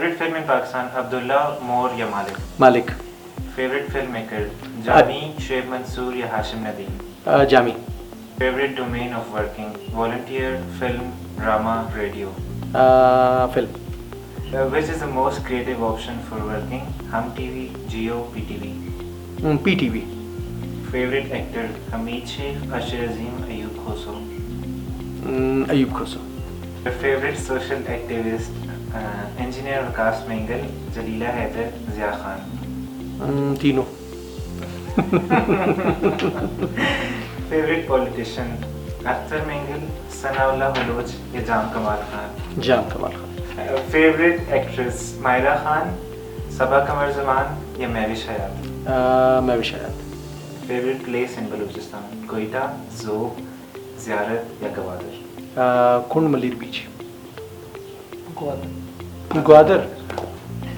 Favourite film in Pakistan, Abdullah, Moor या Maalik? Maalik. Favourite film maker, Jami, Shoaib Mansoor या Hashim Nadeem? Jami. Favourite domain of working, volunteer, film, drama, radio? Film. Which is the most creative option for working, Hum TV, Jio, PTV? PTV। Favorite actor, Hamid Sheikh, Ashir Azim, Ayub Khoso? Ayub Khoso. Your favorite social activist, engineer Vikas Mengal, Jalila Haider, Zia Khan? तीनों। Favorite politician, Akhtar Mengal, Sanaullah Baloch या जाम Kamal Khan? Jam Kamal Khan. Favourite actress, Mahira Khan, Saba Qamar Zaman या Mehwish Hayat? Mehwish Hayat. Favourite place in Balochistan, Quetta, Zhob, Ziarat या गवादर? कुंड मलिर बीच। ग्वादर।